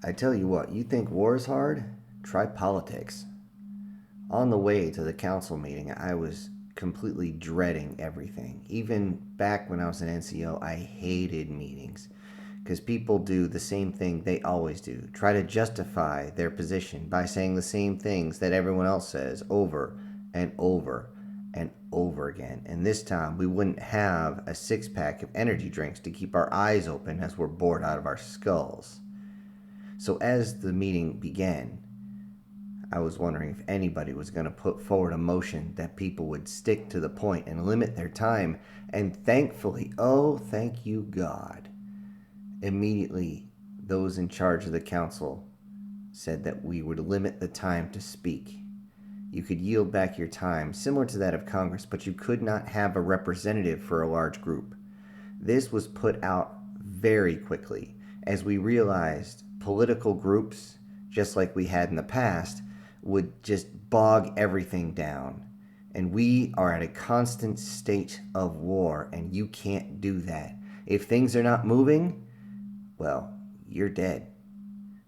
I tell you what, you think war is hard? Try politics. On the way to the council meeting, I was completely dreading everything. Even back when I was an NCO, I hated meetings because people do the same thing they always do, try to justify their position by saying the same things that everyone else says over and over and over again. And this time, we wouldn't have a six-pack of energy drinks to keep our eyes open as we're bored out of our skulls. So as the meeting began, I was wondering if anybody was going to put forward a motion that people would stick to the point and limit their time. And thankfully, oh, thank you, God, immediately those in charge of the council said that we would limit the time to speak. You could yield back your time, similar to that of Congress, but you could not have a representative for a large group. This was put out very quickly as we realized political groups, just like we had in the past, would just bog everything down. And we are at a constant state of war, and you can't do that. If things are not moving, well, you're dead.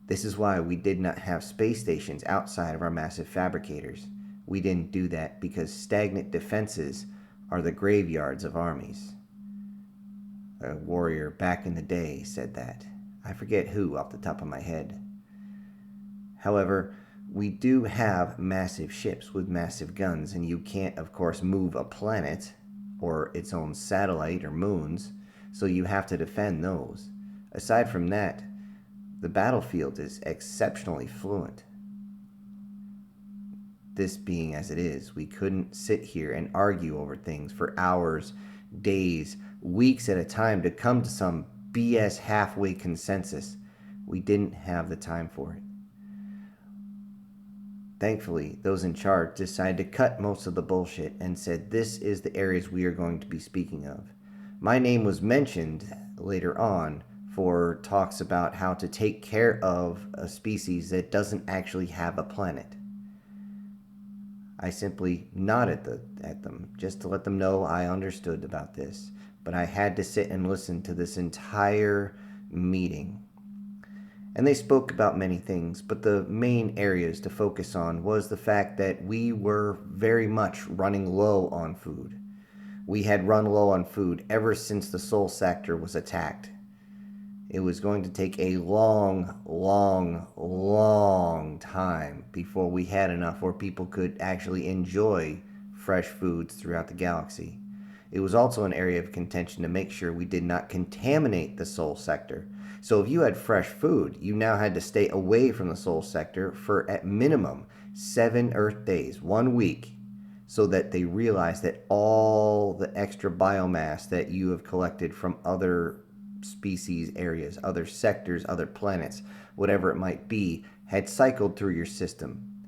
This is why we did not have space stations outside of our massive fabricators. We didn't do that because stagnant defenses are the graveyards of armies. A warrior back in the day said that. I forget who off the top of my head. However, we do have massive ships with massive guns, and you can't, of course, move a planet or its own satellite or moons, so you have to defend those. Aside from that, the battlefield is exceptionally fluent. This being as it is, we couldn't sit here and argue over things for hours, days, weeks at a time to come to some BS halfway consensus. We didn't have the time for it. Thankfully, those in charge decided to cut most of the bullshit and said this is the areas we are going to be speaking of. My name was mentioned later on for talks about how to take care of a species that doesn't actually have a planet. I simply nodded at them just to let them know I understood about this, but I had to sit and listen to this entire meeting. And they spoke about many things, but the main areas to focus on was the fact that we were very much running low on food. We had run low on food ever since the Soul Sector was attacked. It was going to take a long, long, long time before we had enough where people could actually enjoy fresh foods throughout the galaxy. It was also an area of contention to make sure we did not contaminate the Soul Sector. So if you had fresh food, you now had to stay away from the Soul Sector for at minimum 7 Earth days, 1 week, so that they realize that all the extra biomass that you have collected from other species areas, other sectors, other planets, whatever it might be, had cycled through your system,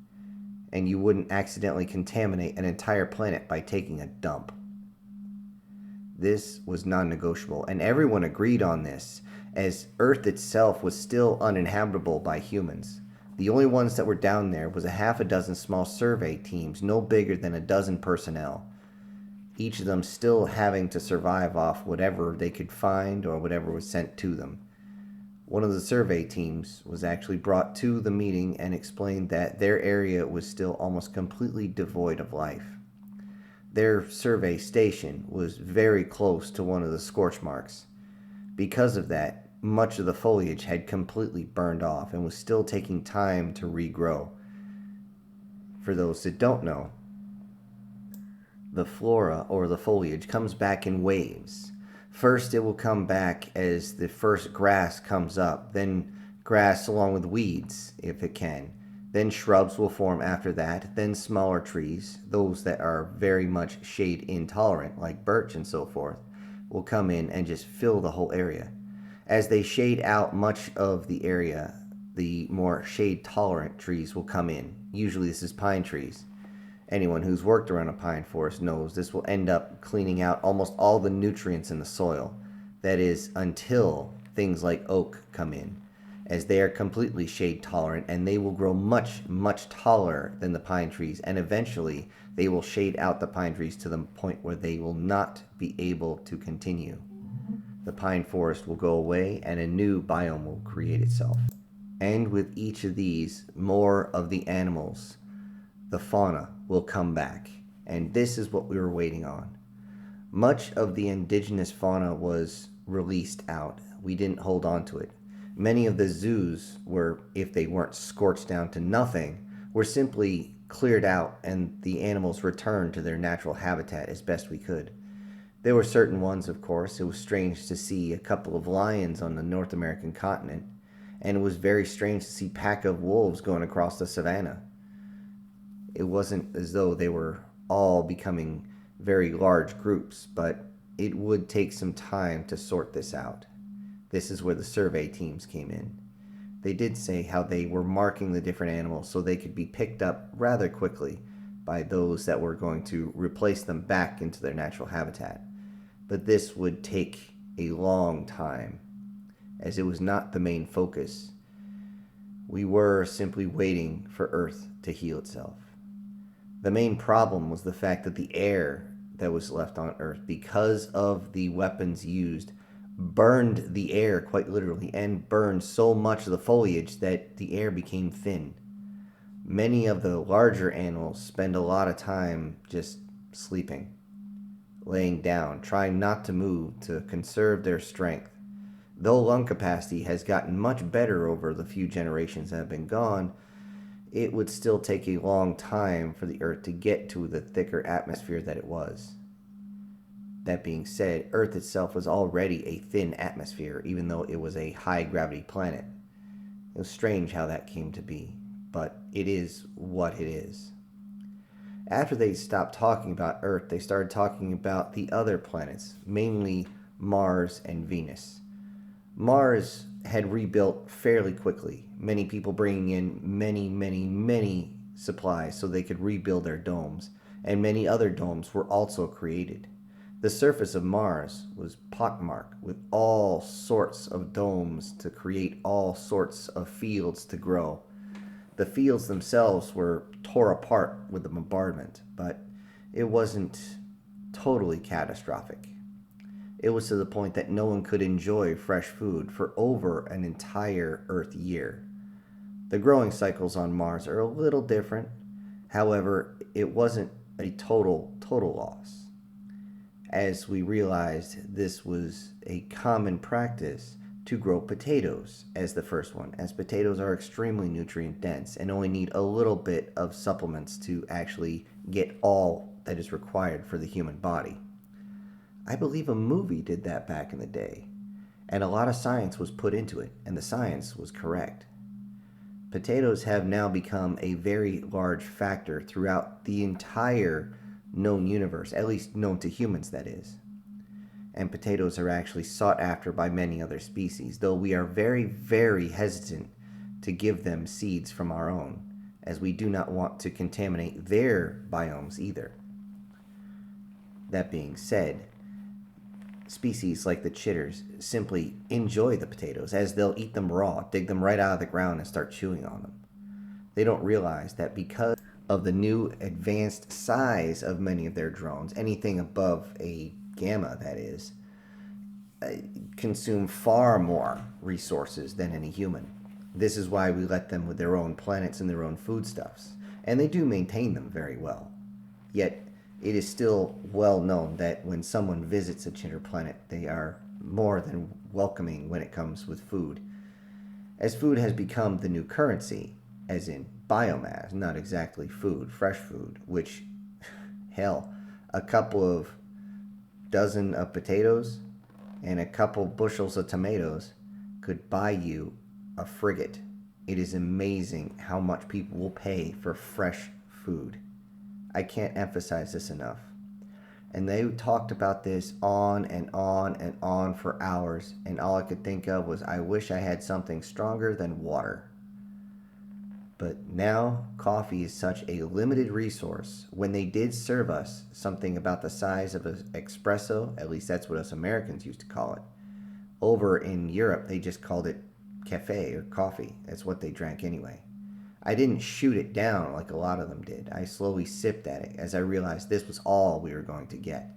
and you wouldn't accidentally contaminate an entire planet by taking a dump. This was non-negotiable, and everyone agreed on this, as Earth itself was still uninhabitable by humans. The only ones that were down there was a half a dozen small survey teams, no bigger than a dozen personnel, each of them still having to survive off whatever they could find or whatever was sent to them. One of the survey teams was actually brought to the meeting and explained that their area was still almost completely devoid of life. Their survey station was very close to one of the scorch marks. Because of that, much of the foliage had completely burned off and was still taking time to regrow. For those that don't know, the flora or the foliage comes back in waves. First, it will come back as the first grass comes up, then grass along with weeds, if it can. Then shrubs will form after that, then smaller trees, those that are very much shade intolerant, like birch and so forth, will come in and just fill the whole area. As they shade out much of the area, the more shade tolerant trees will come in. Usually this is pine trees. Anyone who's worked around a pine forest knows this will end up cleaning out almost all the nutrients in the soil. That is, until things like oak come in, as they are completely shade tolerant and they will grow much, much taller than the pine trees, and eventually they will shade out the pine trees to the point where they will not be able to continue. The pine forest will go away and a new biome will create itself. And with each of these, more of the animals, the fauna, will come back. And this is what we were waiting on. Much of the indigenous fauna was released out. We didn't hold on to it. Many of the zoos were, if they weren't scorched down to nothing, were simply cleared out and the animals returned to their natural habitat as best we could. There were certain ones, of course. It was strange to see a couple of lions on the North American continent, and it was very strange to see a pack of wolves going across the savannah. It wasn't as though they were all becoming very large groups, but it would take some time to sort this out. This is where the survey teams came in. They did say how they were marking the different animals so they could be picked up rather quickly by those that were going to replace them back into their natural habitat. But this would take a long time, as it was not the main focus. We were simply waiting for Earth to heal itself. The main problem was the fact that the air that was left on Earth, because of the weapons used, burned the air quite literally and burned so much of the foliage that the air became thin. Many of the larger animals spend a lot of time just sleeping, laying down, trying not to move to conserve their strength. Though lung capacity has gotten much better over the few generations that have been gone, it would still take a long time for the Earth to get to the thicker atmosphere that it was. That being said, Earth itself was already a thin atmosphere, even though it was a high-gravity planet. It was strange how that came to be, but it is what it is. After they stopped talking about Earth, they started talking about the other planets, mainly Mars and Venus. Mars had rebuilt fairly quickly, many people bringing in many supplies so they could rebuild their domes, and many other domes were also created. The surface of Mars was pockmarked with all sorts of domes to create all sorts of fields to grow. The fields themselves were tore apart with the bombardment, but it wasn't totally catastrophic. It was to the point that no one could enjoy fresh food for over an entire Earth year. The growing cycles on Mars are a little different. However, it wasn't a total loss. As we realized, this was a common practice to grow potatoes as the first one, as potatoes are extremely nutrient dense and only need a little bit of supplements to actually get all that is required for the human body. I believe a movie did that back in the day, and a lot of science was put into it, and the science was correct. Potatoes have now become a very large factor throughout the entire known universe, at least known to humans, that is. And potatoes are actually sought after by many other species, though we are very hesitant to give them seeds from our own, as we do not want to contaminate their biomes either. That being said, species like the chitters simply enjoy the potatoes, as they'll eat them raw, dig them right out of the ground and start chewing on them. They don't realize that because of the new advanced size of many of their drones, anything above a gamma, that is, consume far more resources than any human. This is why we let them with their own planets and their own foodstuffs, and they do maintain them very well. Yet, it is still well known that when someone visits a chitter planet, they are more than welcoming when it comes with food. As food has become the new currency, as in biomass, not exactly food, fresh food, which, hell, a couple of dozen of potatoes and a couple bushels of tomatoes could buy you a frigate. It is amazing how much people will pay for fresh food. I can't emphasize this enough. And they talked about this on and on for hours, and all I could think of was, I wish I had something stronger than water. But now, coffee is such a limited resource. When they did serve us something about the size of an espresso, at least that's what us Americans used to call it. Over in Europe, they just called it cafe or coffee. That's what they drank anyway. I didn't shoot it down like a lot of them did. I slowly sipped at it as I realized this was all we were going to get.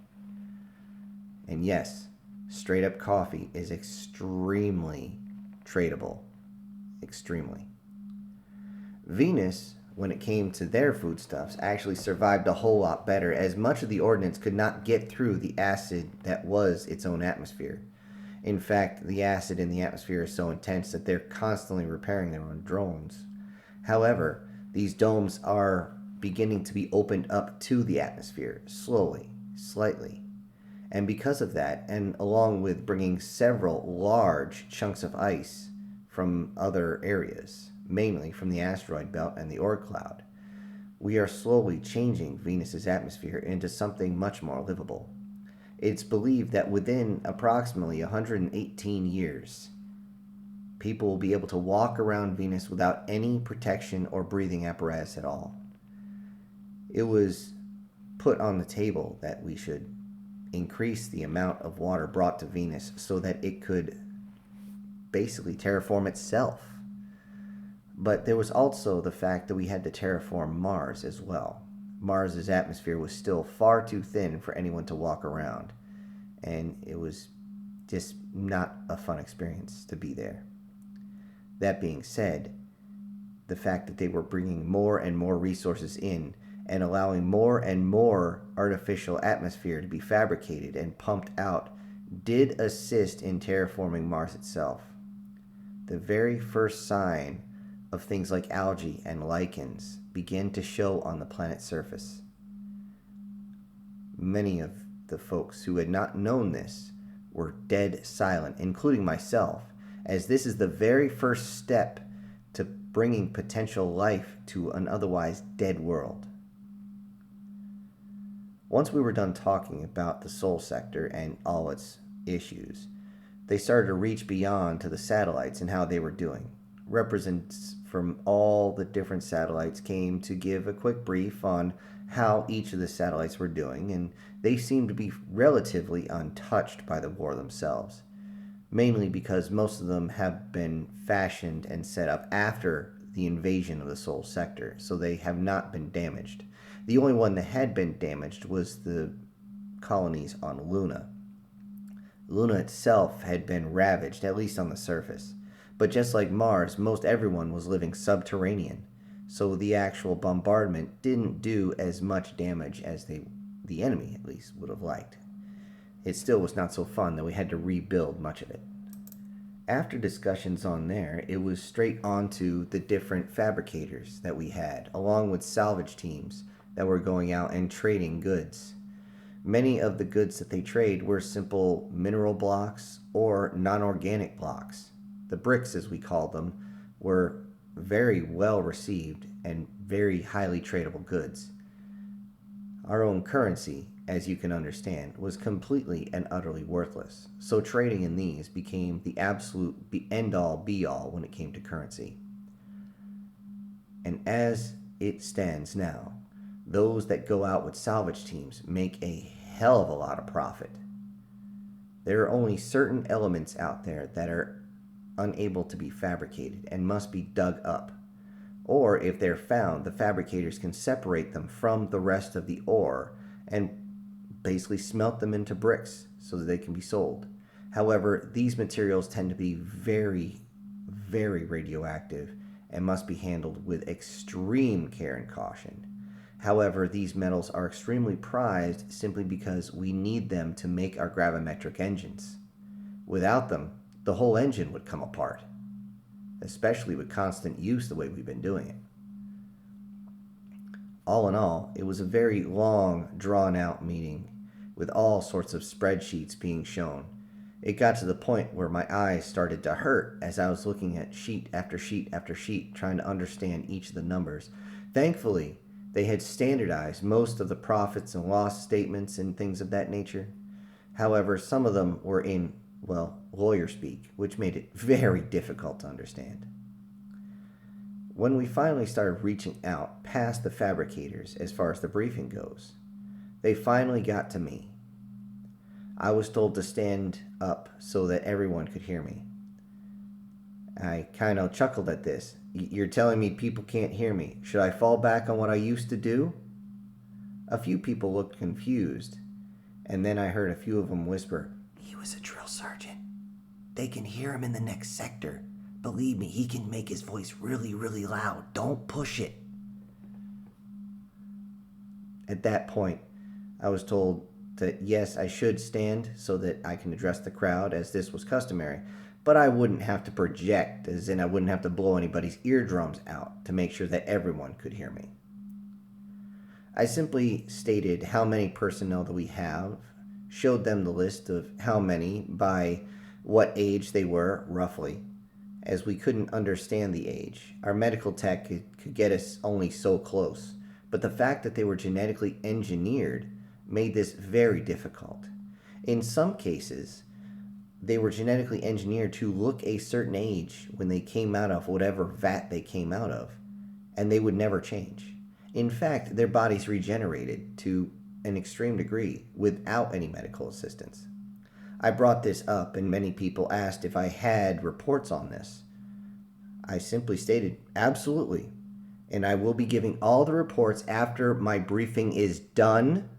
And yes, straight up coffee is extremely tradable. extremely. Venus, when it came to their foodstuffs, actually survived a whole lot better, as much of the ordnance could not get through the acid that was its own atmosphere. In fact, the acid in the atmosphere is so intense that they're constantly repairing their own drones. However, these domes are beginning to be opened up to the atmosphere, slowly, slightly. And because of that, and along with bringing several large chunks of ice from other areas, mainly from the asteroid belt and the Oort cloud, we are slowly changing Venus's atmosphere into something much more livable. It's believed that within approximately 118 years, people will be able to walk around Venus without any protection or breathing apparatus at all. It was put on the table that we should increase the amount of water brought to Venus so that it could basically terraform itself. But there was also the fact that we had to terraform Mars as well. Mars's atmosphere was still far too thin for anyone to walk around, and it was just not a fun experience to be there. That being said, the fact that they were bringing more and more resources in and allowing more and more artificial atmosphere to be fabricated and pumped out did assist in terraforming Mars itself. The very first sign of things like algae and lichens began to show on the planet's surface. Many of the folks who had not known this were dead silent, including myself, as this is the very first step to bringing potential life to an otherwise dead world. Once we were done talking about the Sol sector and all its issues, they started to reach beyond to the satellites and how they were doing. Representatives from all the different satellites came to give a quick brief on how each of the satellites were doing, and they seemed to be relatively untouched by the war themselves, mainly because most of them have been fashioned and set up after the invasion of the Sol sector, so they have not been damaged. The only one that had been damaged was the colonies on Luna. Luna itself had been ravaged, at least on the surface. But just like Mars, most everyone was living subterranean, so the actual bombardment didn't do as much damage as the enemy, at least, would have liked. It still was not so fun that we had to rebuild much of it. After discussions on there, it was straight on to the different fabricators that we had, along with salvage teams that were going out and trading goods. Many of the goods that they trade were simple mineral blocks or non-organic blocks. The bricks, as we called them, were very well received and very highly tradable goods. Our own currency, as you can understand, was completely and utterly worthless, so trading in these became the absolute end-all be-all when it came to currency. And as it stands now, those that go out with salvage teams make a hell of a lot of profit. There are only certain elements out there that are unable to be fabricated and must be dug up. Or if they're found, the fabricators can separate them from the rest of the ore and basically smelt them into bricks so that they can be sold. However, these materials tend to be very, very radioactive and must be handled with extreme care and caution. However, these metals are extremely prized simply because we need them to make our gravimetric engines. Without them, the whole engine would come apart, especially with constant use the way we've been doing it. All in all, it was a very long, drawn-out meeting with all sorts of spreadsheets being shown. It got to the point where my eyes started to hurt as I was looking at sheet after sheet after sheet, trying to understand each of the numbers. Thankfully, they had standardized most of the profits and loss statements and things of that nature. However, some of them were in, lawyer speak, which made it very difficult to understand. When we finally started reaching out past the fabricators as far as the briefing goes, they finally got to me. I was told to stand up so that everyone could hear me. I kind of chuckled at this. You're telling me people can't hear me. Should I fall back on what I used to do? A few people looked confused, and then I heard a few of them whisper, "He was a drill sergeant. They can hear him in the next sector, Believe me, he can make his voice really, really loud. Don't push it. At that point, I was told that yes, I should stand so that I can address the crowd as this was customary, but I wouldn't have to project, as in I wouldn't have to blow anybody's eardrums out to make sure that everyone could hear me. I simply stated how many personnel that we have, showed them the list of how many by what age they were, roughly, as we couldn't understand the age. Our medical tech could get us only so close, but the fact that they were genetically engineered made this very difficult. In some cases, they were genetically engineered to look a certain age when they came out of whatever vat they came out of, and they would never change. In fact, their bodies regenerated to an extreme degree without any medical assistance. I brought this up, and many people asked if I had reports on this. I simply stated, absolutely, and I will be giving all the reports after my briefing is done.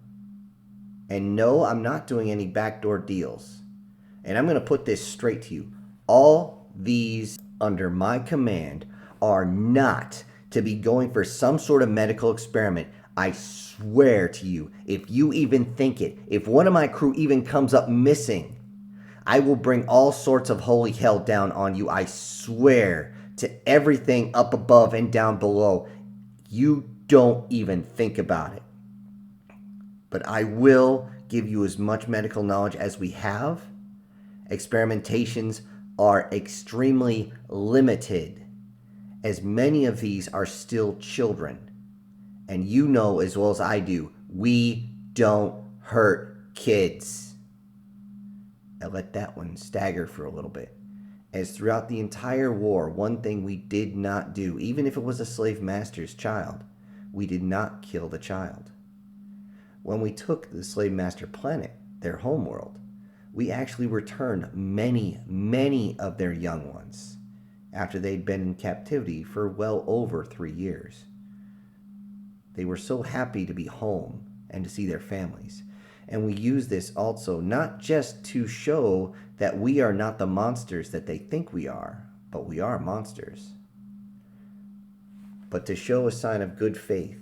And no, I'm not doing any backdoor deals. And I'm going to put this straight to you. All these under my command are not to be going for some sort of medical experiment. I swear to you, if you even think it, if one of my crew even comes up missing, I will bring all sorts of holy hell down on you. I swear to everything up above and down below. You don't even think about it. But I will give you as much medical knowledge as we have. Experimentations are extremely limited, as many of these are still children. And you know as well as I do, we don't hurt kids. I let that one stagger for a little bit. As throughout the entire war, one thing we did not do, even if it was a slave master's child, we did not kill the child. When we took the slave master planet, their homeworld, we actually returned many of their young ones after they'd been in captivity for well over 3 years. They were so happy to be home and to see their families. And we use this also not just to show that we are not the monsters that they think we are, but we are monsters. But to show a sign of good faith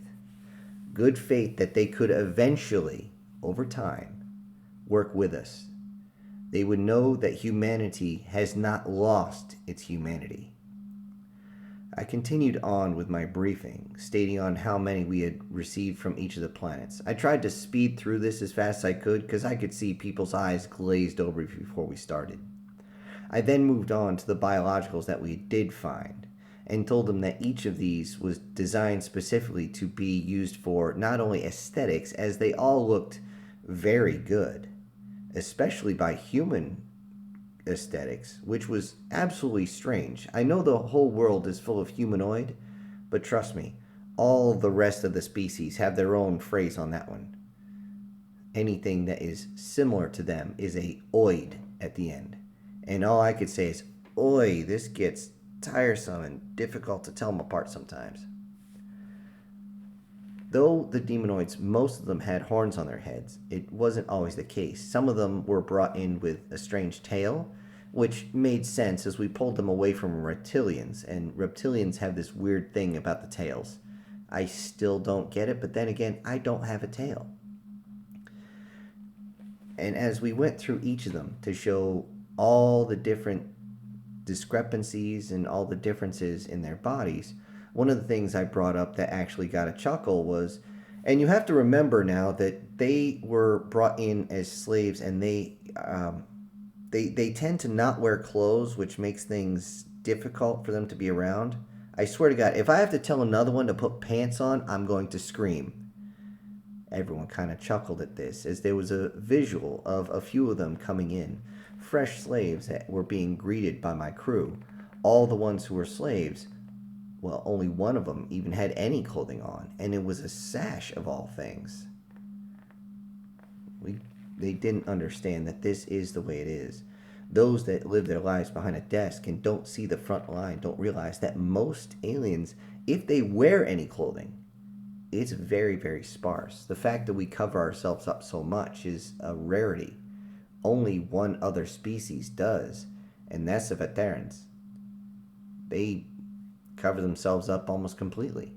that they could eventually, over time, work with us. They would know that humanity has not lost its humanity. I continued on with my briefing, stating on how many we had received from each of the planets. I tried to speed through this as fast as I could because I could see people's eyes glazed over before we started. I then moved on to the biologicals that we did find, and told them that each of these was designed specifically to be used for not only aesthetics, as they all looked very good, especially by human aesthetics, which was absolutely strange. I know the whole world is full of humanoid, but trust me, all the rest of the species have their own phrase on that one. Anything that is similar to them is a oid at the end. And all I could say is, oi, this gets tiresome and difficult to tell them apart sometimes. Though the demonoids, most of them had horns on their heads, it wasn't always the case. Some of them were brought in with a strange tail, which made sense as we pulled them away from reptilians, and reptilians have this weird thing about the tails. I still don't get it, but then again, I don't have a tail. And as we went through each of them to show all the different discrepancies and all the differences in their bodies, one of the things I brought up that actually got a chuckle was, and you have to remember now that they were brought in as slaves, and they tend to not wear clothes, which makes things difficult for them to be around. I swear to God, if I have to tell another one to put pants on, I'm going to scream. Everyone kind of chuckled at this, as there was a visual of a few of them coming in. Fresh slaves that were being greeted by my crew. All the ones who were slaves, well, only one of them even had any clothing on, and it was a sash of all things. They didn't understand that this is the way it is. Those that live their lives behind a desk and don't see the front line don't realize that most aliens, if they wear any clothing, it's very, very sparse. The fact that we cover ourselves up so much is a rarity. Only one other species does, and that's the Veterans. They cover themselves up almost completely.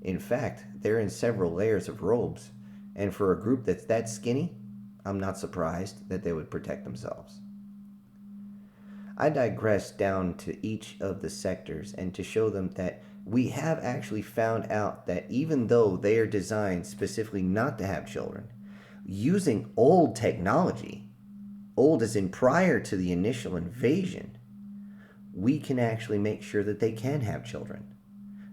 In fact, they're in several layers of robes, and for a group that's that skinny, I'm not surprised that they would protect themselves. I digress down to each of the sectors and to show them that we have actually found out that even though they are designed specifically not to have children, using old technology, old as in prior to the initial invasion, we can actually make sure that they can have children.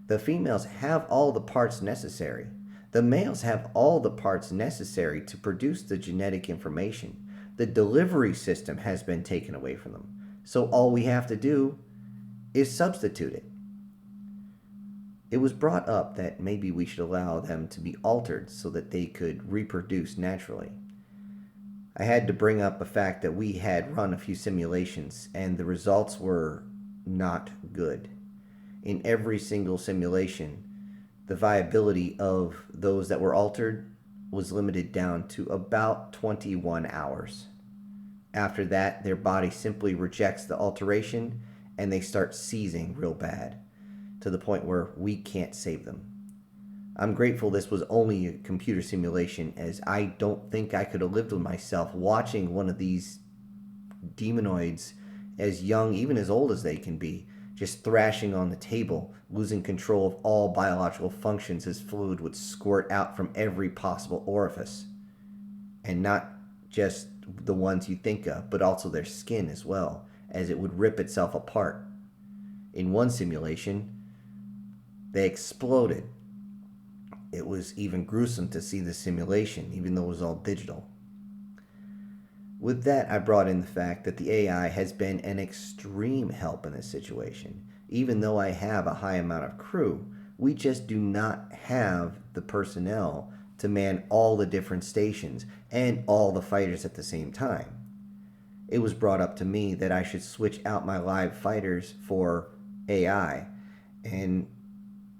The females have all the parts necessary. The males have all the parts necessary to produce the genetic information. The delivery system has been taken away from them. So all we have to do is substitute it. It was brought up that maybe we should allow them to be altered so that they could reproduce naturally. I had to bring up the fact that we had run a few simulations and the results were not good. In every single simulation, the viability of those that were altered was limited down to about 21 hours. After that, their body simply rejects the alteration and they start seizing real bad, to the point where we can't save them. I'm grateful this was only a computer simulation, as I don't think I could have lived with myself watching one of these demonoids, as young, even as old as they can be, just thrashing on the table, losing control of all biological functions as fluid would squirt out from every possible orifice. And not just the ones you think of, but also their skin as well, as it would rip itself apart. In one simulation, they exploded. It was even gruesome to see the simulation, even though it was all digital. With that, I brought in the fact that the AI has been an extreme help in this situation. Even though I have a high amount of crew, we just do not have the personnel to man all the different stations and all the fighters at the same time. It was brought up to me that I should switch out my live fighters for AI, and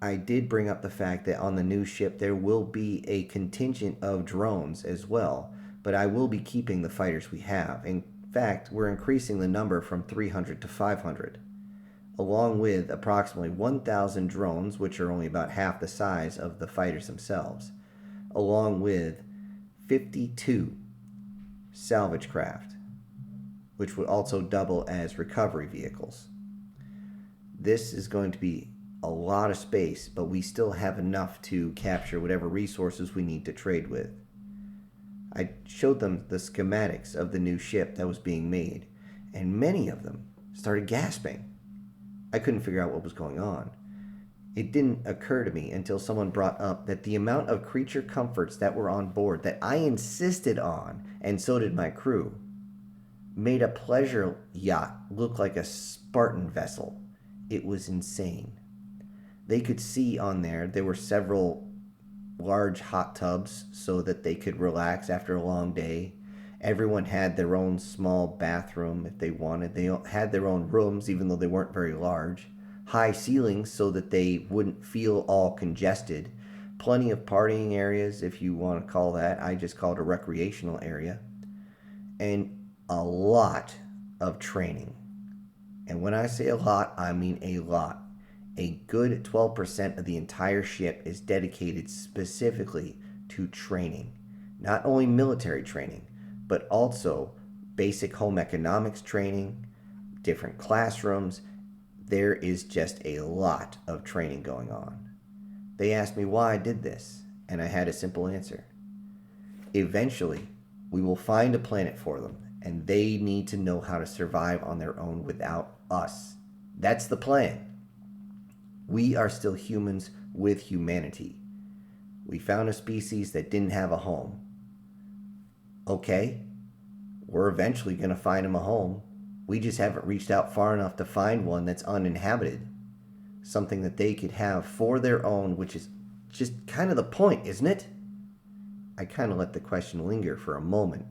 I did bring up the fact that on the new ship there will be a contingent of drones as well, but I will be keeping the fighters we have. In fact, we're increasing the number from 300 to 500, along with approximately 1,000 drones, which are only about half the size of the fighters themselves, along with 52 salvage craft, which would also double as recovery vehicles. This is going to be a lot of space, but we still have enough to capture whatever resources we need to trade with. I showed them the schematics of the new ship that was being made, and many of them started gasping. I couldn't figure out what was going on. It didn't occur to me until someone brought up that the amount of creature comforts that were on board that I insisted on, and so did my crew, made a pleasure yacht look like a Spartan vessel. It was insane. They could see on there were several large hot tubs so that they could relax after a long day. Everyone had their own small bathroom if they wanted. They had their own rooms, even though they weren't very large. High ceilings so that they wouldn't feel all congested. Plenty of partying areas, if you want to call that. I just call it a recreational area. And a lot of training. And when I say a lot, I mean a lot. A good 12% of the entire ship is dedicated specifically to training. Not only military training, but also basic home economics training, different classrooms. There is just a lot of training going on. They asked me why I did this, and I had a simple answer. Eventually, we will find a planet for them, and they need to know how to survive on their own without us. That's the plan. We are still humans with humanity. We found a species that didn't have a home. Okay, we're eventually going to find them a home. We just haven't reached out far enough to find one that's uninhabited. Something that they could have for their own, which is just kind of the point, isn't it? I kind of let the question linger for a moment.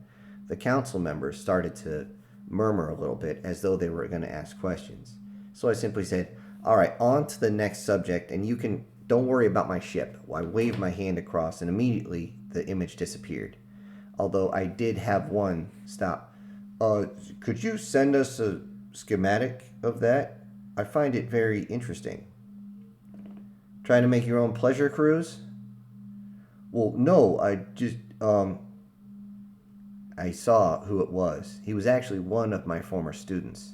The council members started to murmur a little bit as though they were going to ask questions. So I simply said, all right, on to the next subject, and don't worry about my ship. Well, I waved my hand across, and immediately the image disappeared. Although I did have one stop. Could you send us a schematic of that? I find it very interesting. Trying to make your own pleasure cruise? Well, no, I saw who it was. He was actually one of my former students.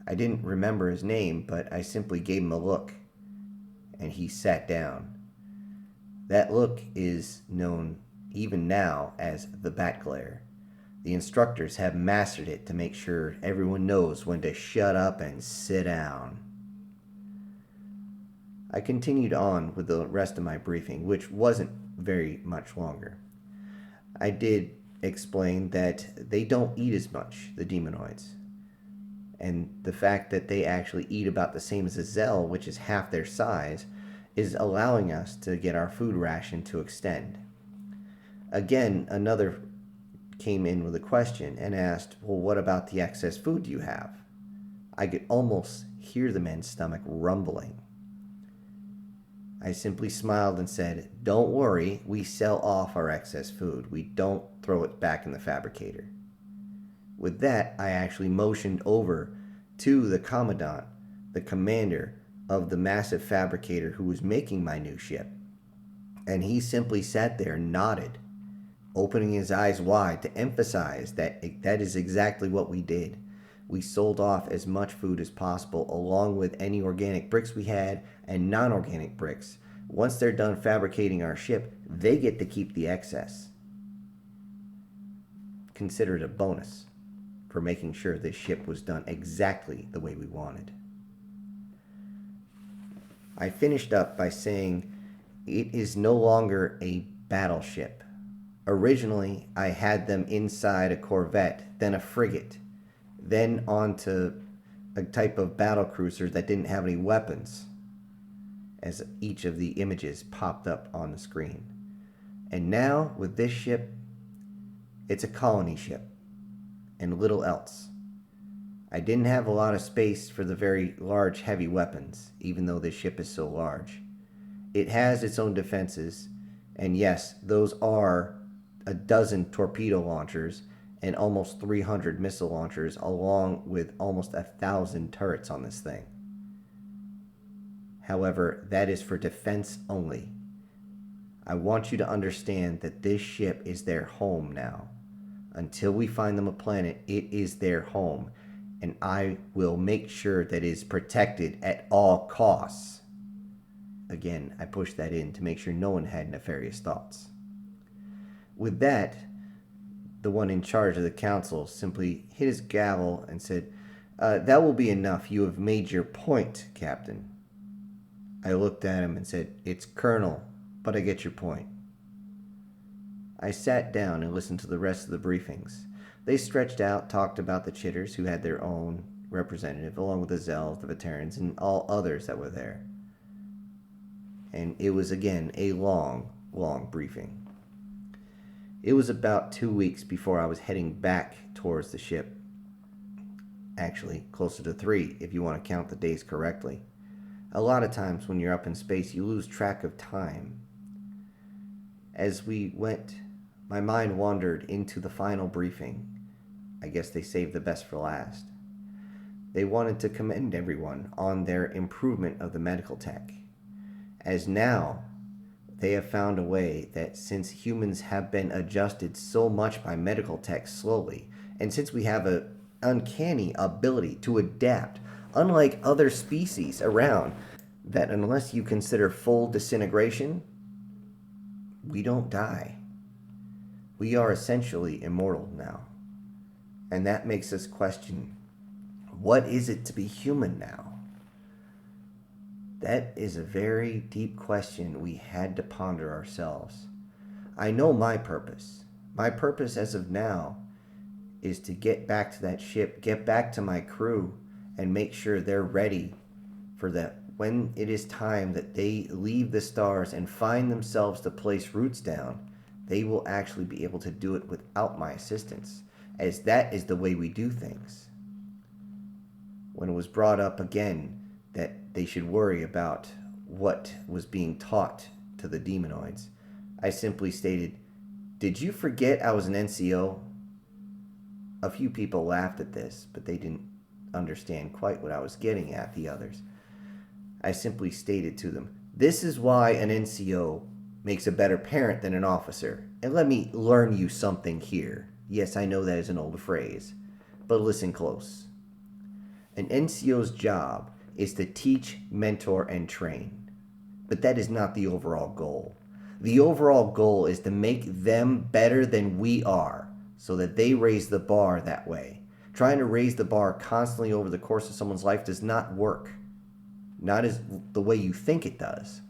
I didn't remember his name, but I simply gave him a look, and he sat down. That look is known even now as the bat glare. The instructors have mastered it to make sure everyone knows when to shut up and sit down. I continued on with the rest of my briefing, which wasn't very much longer. I did explain that they don't eat as much, the demonoids, and the fact that they actually eat about the same as a Zell, which is half their size, is allowing us to get our food ration to extend. Again, another came in with a question and asked, well, what about the excess food you have? I could almost hear the man's stomach rumbling. I simply smiled and said, don't worry, we sell off our excess food. We don't throw it back in the fabricator. With that, I actually motioned over to the commandant, the commander of the massive fabricator who was making my new ship. And he simply sat there and nodded, opening his eyes wide to emphasize that that is exactly what we did. We sold off as much food as possible, along with any organic bricks we had and non-organic bricks. Once they're done fabricating our ship, they get to keep the excess. Consider it a bonus for making sure this ship was done exactly the way we wanted. I finished up by saying it is no longer a battleship. Originally, I had them inside a corvette, then a frigate, then onto a type of battle cruiser that didn't have any weapons, as each of the images popped up on the screen. And now, with this ship, it's a colony ship, and little else. I didn't have a lot of space for the very large heavy weapons, even though this ship is so large. It has its own defenses, and yes, those are a dozen torpedo launchers and almost 300 missile launchers, along with almost 1,000 turrets on this thing. However, that is for defense only. I want you to understand that this ship is their home now. Until we find them a planet, it is their home, and I will make sure that it is protected at all costs. Again, I pushed that in to make sure no one had nefarious thoughts. With that, the one in charge of the council simply hit his gavel and said, that will be enough. You have made your point, Captain. I looked at him and said, it's Colonel, but I get your point. I sat down and listened to the rest of the briefings. They stretched out, talked about the Chitters, who had their own representative, along with the Zells, the Veterans, and all others that were there. And it was, again, a long, long briefing. It was about 2 weeks before I was heading back towards the ship. Actually, closer to 3, if you want to count the days correctly. A lot of times when you're up in space, you lose track of time. As we went, my mind wandered into the final briefing. I guess they saved the best for last. They wanted to commend everyone on their improvement of the medical tech, as now they have found a way that since humans have been adjusted so much by medical tech slowly, and since we have an uncanny ability to adapt, unlike other species around, that unless you consider full disintegration, we don't die. We are essentially immortal now. And that makes us question, what is it to be human now? That is a very deep question we had to ponder ourselves. I know my purpose. My purpose as of now is to get back to that ship, get back to my crew, and make sure they're ready for that. When it is time that they leave the stars and find themselves to place roots down, they will actually be able to do it without my assistance, as that is the way we do things. When it was brought up again that they should worry about what was being taught to the demonoids, I simply stated, did you forget I was an NCO? A few people laughed at this, but they didn't understand quite what I was getting at, the others. I simply stated to them, this is why an NCO makes a better parent than an officer. And let me learn you something here. Yes, I know that is an old phrase, but listen close. An NCO's job is to teach, mentor, and train. But that is not the overall goal. The overall goal is to make them better than we are, so that they raise the bar that way. Trying to raise the bar constantly over the course of someone's life does not work. Not as the way you think it does,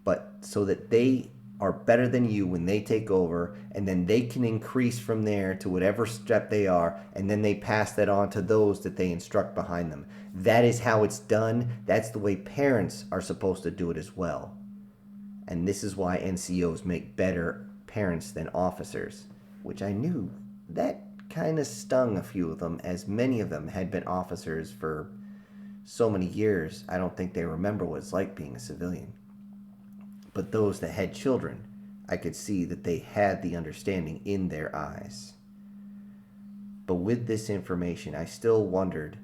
but so that they are better than you when they take over, and then they can increase from there to whatever step they are, and then they pass that on to those that they instruct behind them. That is how it's done. That's the way parents are supposed to do it as well. And this is why NCOs make better parents than officers, which I knew that kind of stung a few of them, as many of them had been officers for so many years. I don't think they remember what it's like being a civilian. But those that had children, I could see that they had the understanding in their eyes. But with this information, I still wondered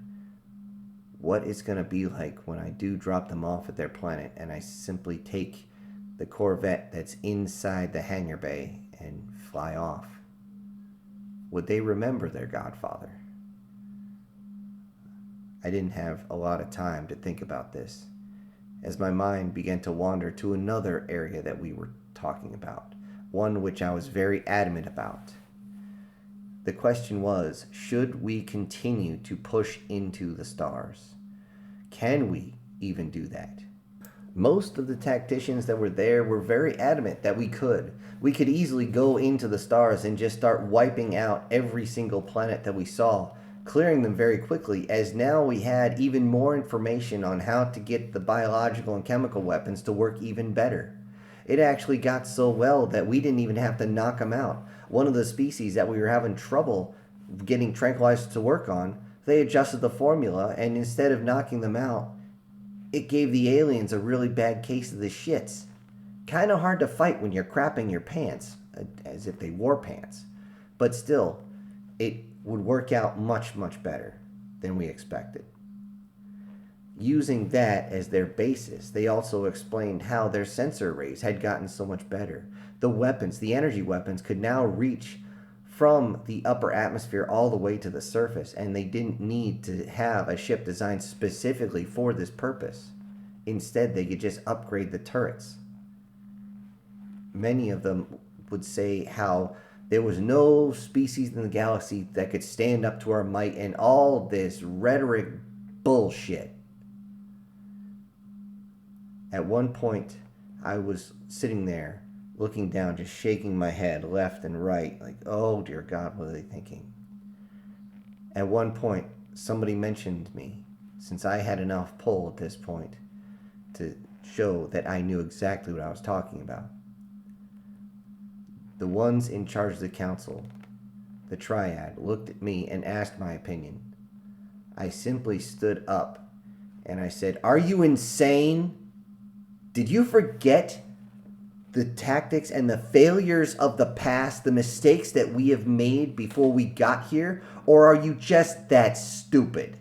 what it's going to be like when I do drop them off at their planet and I simply take the Corvette that's inside the hangar bay and fly off. Would they remember their godfather? I didn't have a lot of time to think about this, as my mind began to wander to another area that we were talking about, one which I was very adamant about. The question was, should we continue to push into the stars? Can we even do that? Most of the tacticians that were there were very adamant that we could. We could easily go into the stars and just start wiping out every single planet that we saw, clearing them very quickly, as now we had even more information on how to get the biological and chemical weapons to work even better. It actually got so well that we didn't even have to knock them out. One of the species that we were having trouble getting tranquilizers to work on, they adjusted the formula, and instead of knocking them out, it gave the aliens a really bad case of the shits. Kind of hard to fight when you're crapping your pants, as if they wore pants. But still, it would work out much, much better than we expected. Using that as their basis, they also explained how their sensor arrays had gotten so much better. The weapons, the energy weapons, could now reach from the upper atmosphere all the way to the surface, and they didn't need to have a ship designed specifically for this purpose. Instead, they could just upgrade the turrets. Many of them would say how there was no species in the galaxy that could stand up to our might, and all this rhetoric bullshit. At one point, I was sitting there, looking down, just shaking my head left and right, like, oh dear God, what are they thinking? At one point, somebody mentioned me, since I had enough pull at this point to show that I knew exactly what I was talking about. The ones in charge of the council, the triad, looked at me and asked my opinion. I simply stood up and I said, "Are you insane? Did you forget the tactics and the failures of the past, the mistakes that we have made before we got here? Or are you just that stupid?"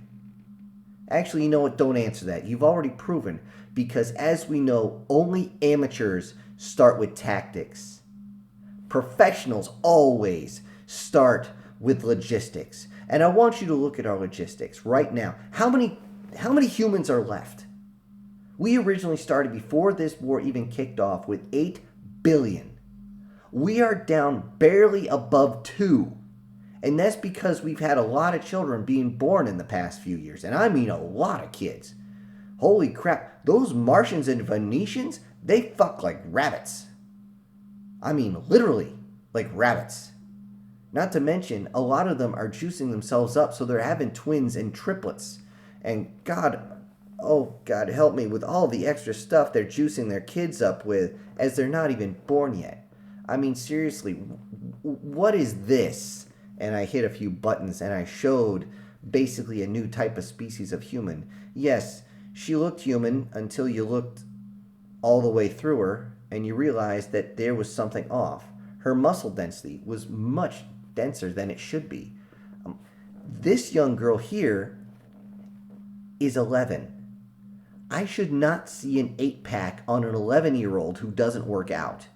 Actually, you know what? Don't answer that. You've already proven, because as we know, only amateurs start with tactics. Professionals always start with logistics. And I want you to look at our logistics right now. How many humans are left? We originally started, before this war even kicked off, with 8 billion. We are down barely above 2. And that's because we've had a lot of children being born in the past few years. And I mean a lot of kids. Holy crap. Those Martians and Venetians, they fuck like rabbits. I mean literally like rabbits. Not to mention, a lot of them are juicing themselves up, so they're having twins and triplets. And oh God help me, with all the extra stuff they're juicing their kids up with, as they're not even born yet. I mean, seriously, what is this? And I hit a few buttons and I showed basically a new type of species of human. Yes, she looked human until you looked all the way through her and you realized that there was something off. Her muscle density was much denser than it should be. This young girl here is 11. I should not see an 8-pack on an 11-year-old who doesn't work out.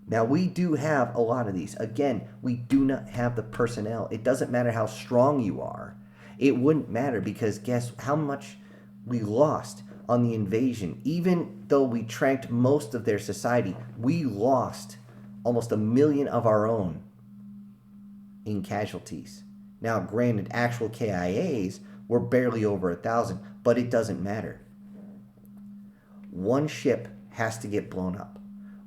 Now, we do have a lot of these. Again, we do not have the personnel. It doesn't matter how strong you are. It wouldn't matter because guess how much we lost on the invasion. Even though we tranked most of their society, we lost almost 1 million of our own in casualties. Now, granted, actual KIAs were barely over 1,000, but it doesn't matter. One ship has to get blown up.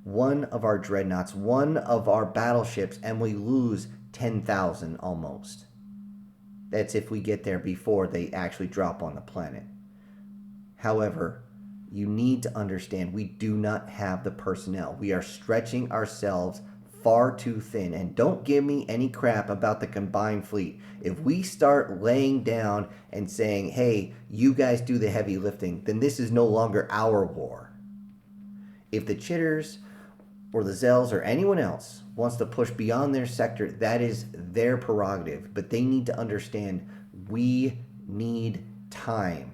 One of our dreadnoughts, one of our battleships, and we lose 10,000 almost. That's if we get there before they actually drop on the planet. However, you need to understand we do not have the personnel. We are stretching ourselves far too thin. And don't give me any crap about the combined fleet. If we start laying down and saying, hey, you guys do the heavy lifting, then this is no longer our war. If the Chitters or the Zells or anyone else wants to push beyond their sector, that is their prerogative. But they need to understand we need time.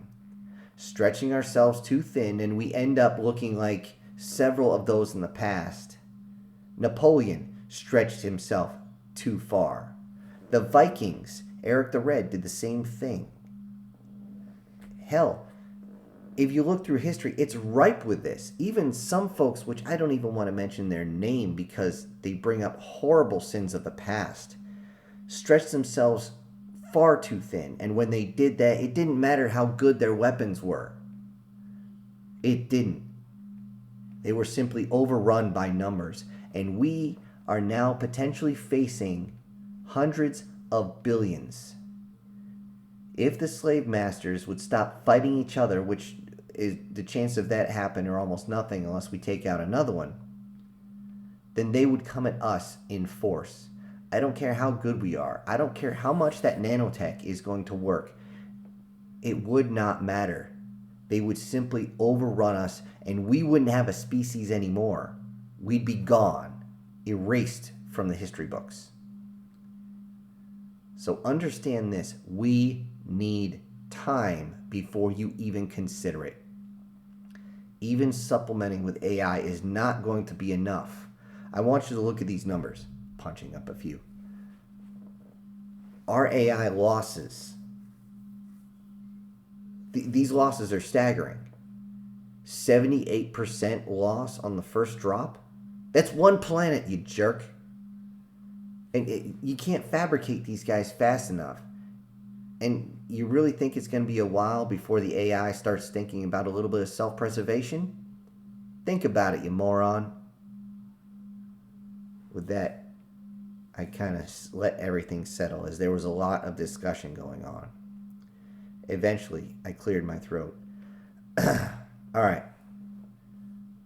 Stretching ourselves too thin, and we end up looking like several of those in the past. Napoleon stretched himself too far. The Vikings, Eric the Red, did the same thing. Hell, if you look through history, it's ripe with this. Even some folks, which I don't even want to mention their name because they bring up horrible sins of the past, stretched themselves far too thin. And when they did that, it didn't matter how good their weapons were. It didn't. They were simply overrun by numbers. And we are now potentially facing hundreds of billions. If the slave masters would stop fighting each other, which is the chance of that happen are almost nothing unless we take out another one, then they would come at us in force. I don't care how good we are. I don't care how much that nanotech is going to work. It would not matter. They would simply overrun us, and we wouldn't have a species anymore. We'd be gone, erased from the history books. So understand this. We need time before you even consider it. Even supplementing with AI is not going to be enough. I want you to look at these numbers. Punching up a few. Our AI losses. These losses are staggering. 78% loss on the first drop. That's one planet, you jerk. And you can't fabricate these guys fast enough. And you really think it's going to be a while before the AI starts thinking about a little bit of self-preservation? Think about it, you moron. With that, I kind of let everything settle as there was a lot of discussion going on. Eventually, I cleared my throat. All right.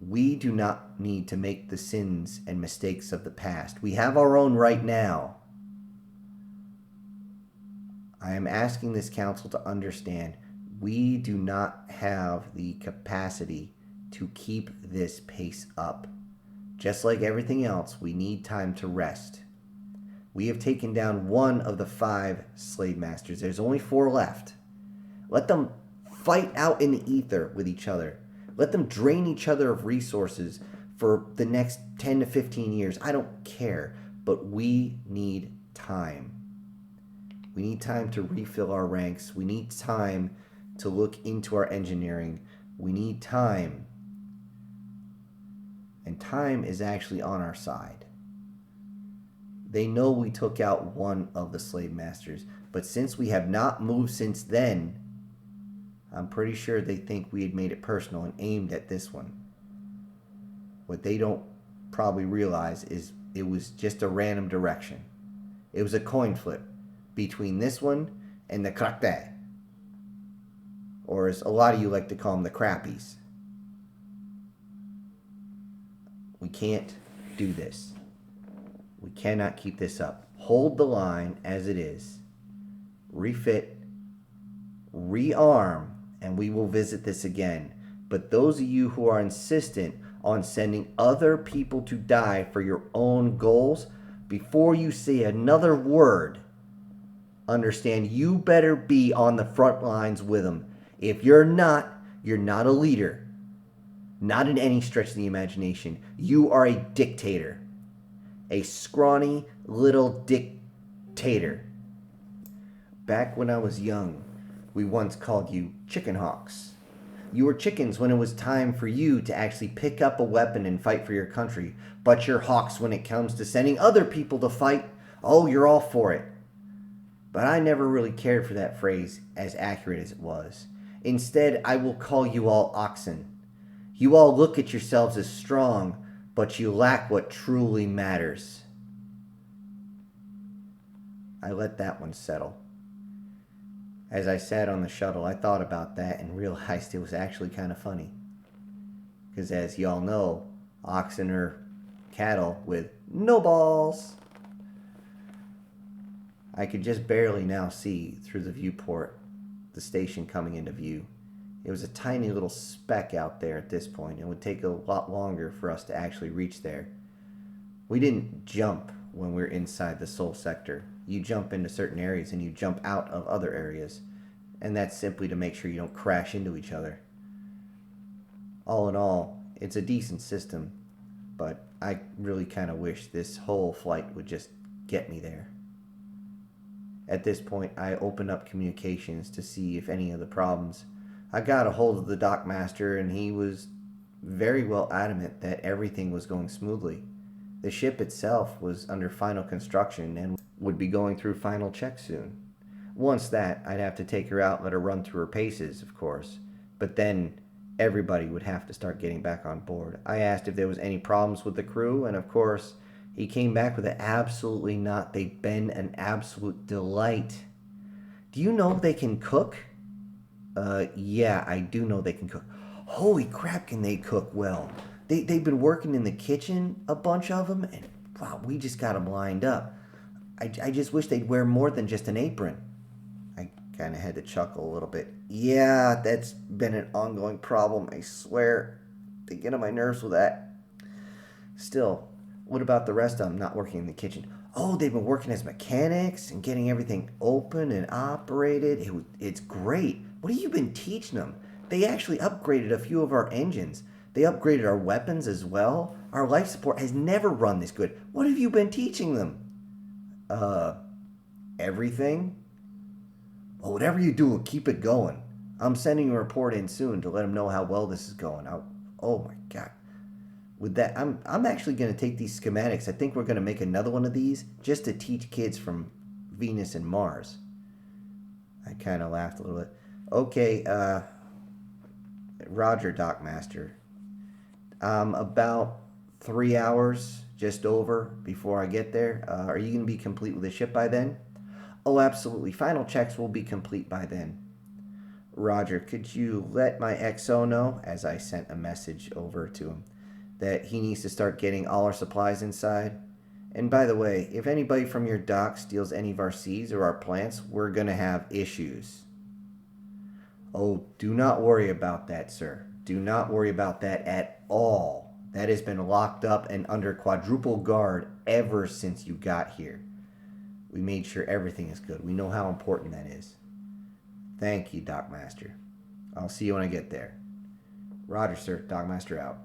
We do not need to make the sins and mistakes of the past. We have our own right now. I am asking this council to understand we do not have the capacity to keep this pace up. Just like everything else, we need time to rest. We have taken down one of the 5 slave masters. There's only 4 left. Let them fight out in the ether with each other. Let them drain each other of resources for the next 10 to 15 years. I don't care, but we need time. We need time to refill our ranks. We need time to look into our engineering. We need time. And time is actually on our side. They know we took out one of the slave masters, but since we have not moved since then, I'm pretty sure they think we had made it personal and aimed at this one. What they don't probably realize is it was just a random direction. It was a coin flip between this one and the crackte, or as a lot of you like to call them, the crappies. We can't do this. We cannot keep this up. Hold the line as it is. Refit, rearm, and we will visit this again. But those of you who are insistent on sending other people to die for your own goals, before you say another word understand you better be on the front lines with them. If you're not a leader. Not in any stretch of the imagination. You are a dictator. A scrawny little dictator. Back when I was young, we once called you chicken hawks. You were chickens when it was time for you to actually pick up a weapon and fight for your country, but you're hawks when it comes to sending other people to fight. Oh, you're all for it. But I never really cared for that phrase as accurate as it was. Instead, I will call you all oxen. You all look at yourselves as strong, but you lack what truly matters. I let that one settle. As I sat on the shuttle, I thought about that and realized it was actually kind of funny. Because as y'all know, oxen are cattle with no balls. I could just barely now see through the viewport the station coming into view. It was a tiny little speck out there at this point. It would take a lot longer for us to actually reach there. We didn't jump when we're inside the Sol sector. You jump into certain areas and you jump out of other areas. And that's simply to make sure you don't crash into each other. All in all, it's a decent system. But I really kind of wish this whole flight would just get me there. At this point, I opened up communications to see if any of the problems. I got a hold of the dockmaster and he was very well adamant that everything was going smoothly. The ship itself was under final construction and would be going through final checks soon. Once that, I'd have to take her out and let her run through her paces, of course. But then everybody would have to start getting back on board. I asked if there was any problems with the crew, and of course, he came back with an absolutely not. They've been an absolute delight. Do you know they can cook? Yeah, I do know they can cook. Holy crap, can they cook well. They've been working in the kitchen, a bunch of them, and wow, we just got them lined up. I just wish they'd wear more than just an apron. I kind of had to chuckle a little bit. Yeah, that's been an ongoing problem, I swear. They get on my nerves with that. Still, what about the rest of them not working in the kitchen? Oh, they've been working as mechanics and getting everything open and operated. It's great. What have you been teaching them? They actually upgraded a few of our engines. They upgraded our weapons as well. Our life support has never run this good. What have you been teaching them? Everything? Well, whatever you do, keep it going. I'm sending a report in soon to let them know how well this is going. Oh my God. With that, I'm actually going to take these schematics. I think we're going to make another one of these just to teach kids from Venus and Mars. I kind of laughed a little bit. Okay, Roger, Dockmaster. About 3 hours, just over, before I get there. Are you going to be complete with the ship by then? Oh, absolutely. Final checks will be complete by then. Roger, could you let my XO know, as I sent a message over to him, that he needs to start getting all our supplies inside? And by the way, if anybody from your dock steals any of our seeds or our plants, we're going to have issues. Oh, do not worry about that, sir. Do not worry about that at all. That has been locked up and under quadruple guard ever since you got here. We made sure everything is good. We know how important that is. Thank you, Dockmaster. I'll see you when I get there. Roger, sir. Dockmaster out.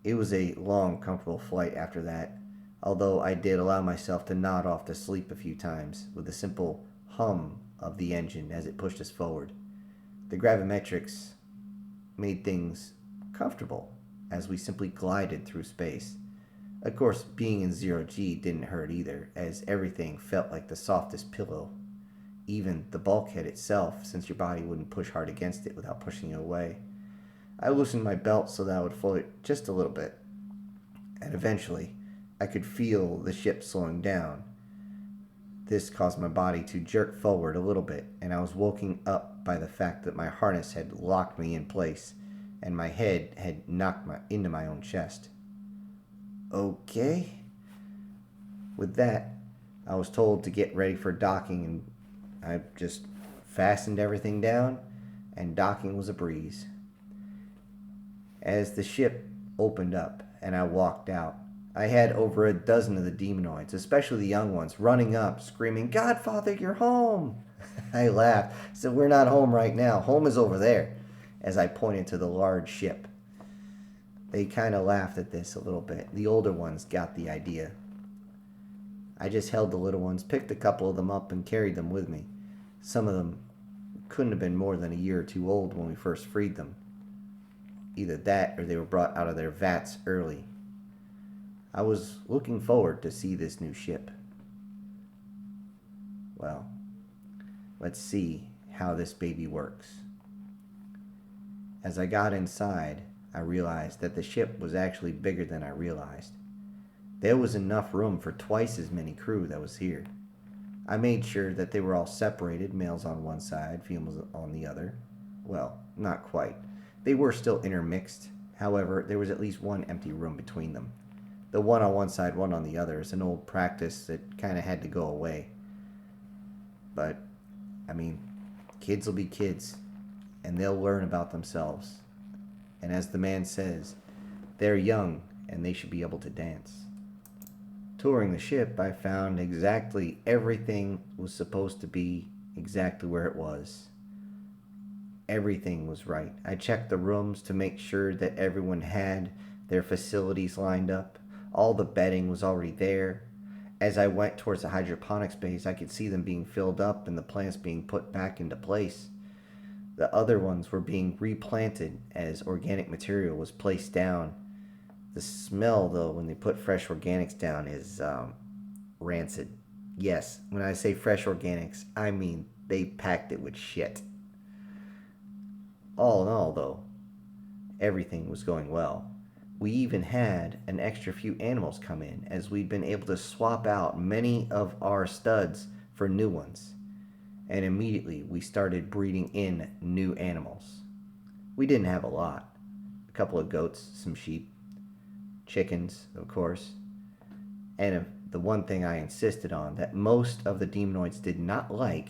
It was a long, comfortable flight after that, although I did allow myself to nod off to sleep a few times with the simple hum of the engine as it pushed us forward. The gravimetrics made things comfortable as we simply glided through space. Of course, being in 0G didn't hurt either, as everything felt like the softest pillow. Even the bulkhead itself, since your body wouldn't push hard against it without pushing you away. I loosened my belt so that I would float just a little bit. And eventually, I could feel the ship slowing down. This caused my body to jerk forward a little bit, and I was woken up by the fact that my harness had locked me in place, and my head had knocked into my own chest. Okay. With that, I was told to get ready for docking, and I just fastened everything down, and docking was a breeze. As the ship opened up and I walked out, I had over a dozen of the demonoids, especially the young ones, running up, screaming, "Godfather, you're home!" I laughed, said, "We're not home right now. Home is over there," as I pointed to the large ship. They kind of laughed at this a little bit. The older ones got the idea. I just held the little ones, picked a couple of them up, and carried them with me. Some of them couldn't have been more than a year or two old when we first freed them. Either that or they were brought out of their vats early. I was looking forward to see this new ship. Well, let's see how this baby works. As I got inside, I realized that the ship was actually bigger than I realized. There was enough room for twice as many crew that was here. I made sure that they were all separated, males on one side, females on the other. Well, not quite. They were still intermixed. However, there was at least one empty room between them. The one on one side, one on the other is an old practice that kind of had to go away. But, I mean, kids will be kids, and they'll learn about themselves. And as the man says, they're young, and they should be able to dance. Touring the ship, I found exactly everything was supposed to be exactly where it was. Everything was right. I checked the rooms to make sure that everyone had their facilities lined up. All the bedding was already there. As I went towards the hydroponics base, I could see them being filled up and the plants being put back into place. The other ones were being replanted as organic material was placed down. The smell, though, when they put fresh organics down is rancid. Yes, when I say fresh organics, I mean they packed it with shit. All in all, though, everything was going well. We even had an extra few animals come in, as we'd been able to swap out many of our studs for new ones. And immediately we started breeding in new animals. We didn't have a lot. A couple of goats, some sheep, chickens, of course. And the one thing I insisted on that most of the demonoids did not like,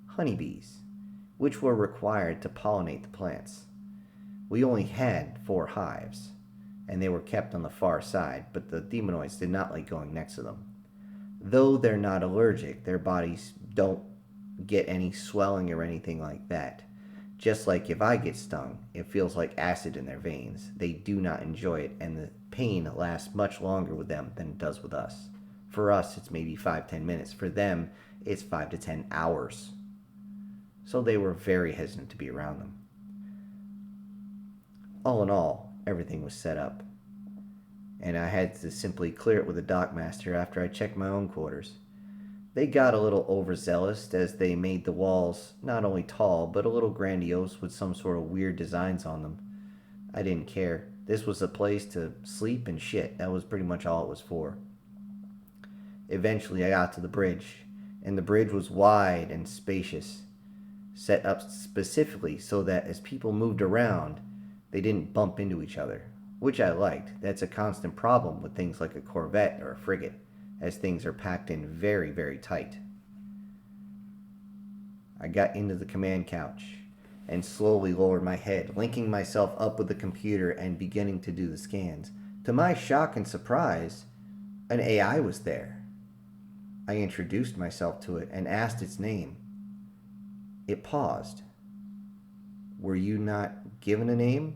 honeybees, which were required to pollinate the plants. We only had 4 hives, and they were kept on the far side, but the demonoids did not like going next to them. Though they're not allergic, their bodies don't get any swelling or anything like that. Just like if I get stung, it feels like acid in their veins. They do not enjoy it, and the pain lasts much longer with them than it does with us. For us, it's maybe 5-10 minutes. For them, it's 5 to 10 hours. So they were very hesitant to be around them. All in all, everything was set up, and I had to simply clear it with the dockmaster after I checked my own quarters. They got a little overzealous as they made the walls not only tall, but a little grandiose with some sort of weird designs on them. I didn't care. This was a place to sleep and shit. That was pretty much all it was for. Eventually I got to the bridge, and the bridge was wide and spacious, set up specifically so that as people moved around, they didn't bump into each other, which I liked. That's a constant problem with things like a corvette or a frigate, as things are packed in very, very tight. I got into the command couch and slowly lowered my head, linking myself up with the computer and beginning to do the scans. To my shock and surprise, an AI was there. I introduced myself to it and asked its name. It paused. "Were you not given a name?"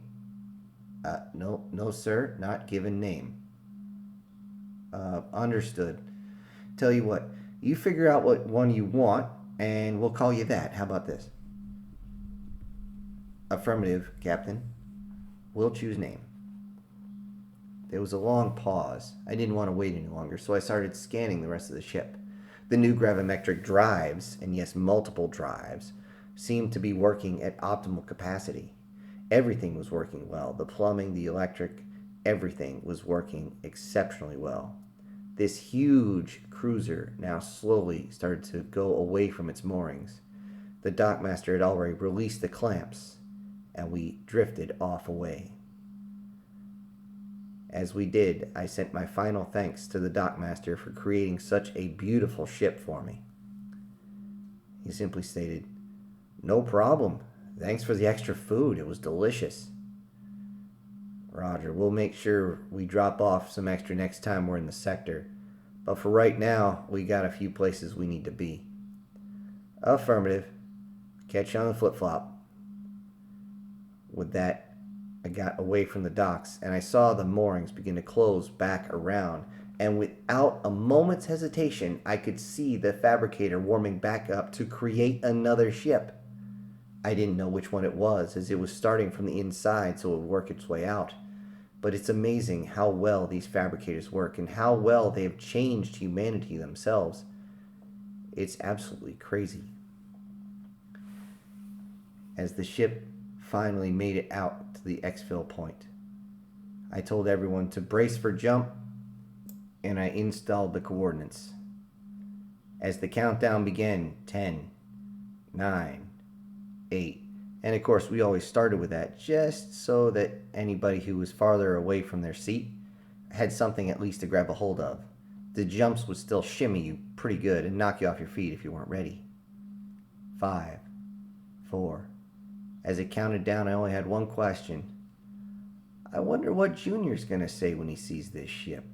No, sir, not given name." Understood. Tell you what, you figure out what one you want, and we'll call you that. How about this? Affirmative, Captain. We'll choose name. There was a long pause. I didn't want to wait any longer, so I started scanning the rest of the ship. The new gravimetric drives, and yes, multiple drives, seemed to be working at optimal capacity. Everything was working well. The plumbing, the electric, everything was working exceptionally well. This huge cruiser now slowly started to go away from its moorings. The dockmaster had already released the clamps, and we drifted off away. As we did, I sent my final thanks to the dockmaster for creating such a beautiful ship for me. He simply stated, "No problem. Thanks for the extra food. It was delicious." Roger. We'll make sure we drop off some extra next time we're in the sector. But for right now, we got a few places we need to be. Affirmative. Catch you on the flip-flop. With that, I got away from the docks, and I saw the moorings begin to close back around. And without a moment's hesitation, I could see the fabricator warming back up to create another ship. I didn't know which one it was, as it was starting from the inside so it would work its way out. But it's amazing how well these fabricators work and how well they have changed humanity themselves. It's absolutely crazy. As the ship finally made it out to the exfil point, I told everyone to brace for jump, and I installed the coordinates. As the countdown began, 10, 9, 8, and of course we always started with that just so that anybody who was farther away from their seat had something at least to grab a hold of. The jumps would still shimmy you pretty good and knock you off your feet if you weren't ready. 5, 4. As it counted down, I only had one question. I wonder what Junior's going to say when he sees this ship.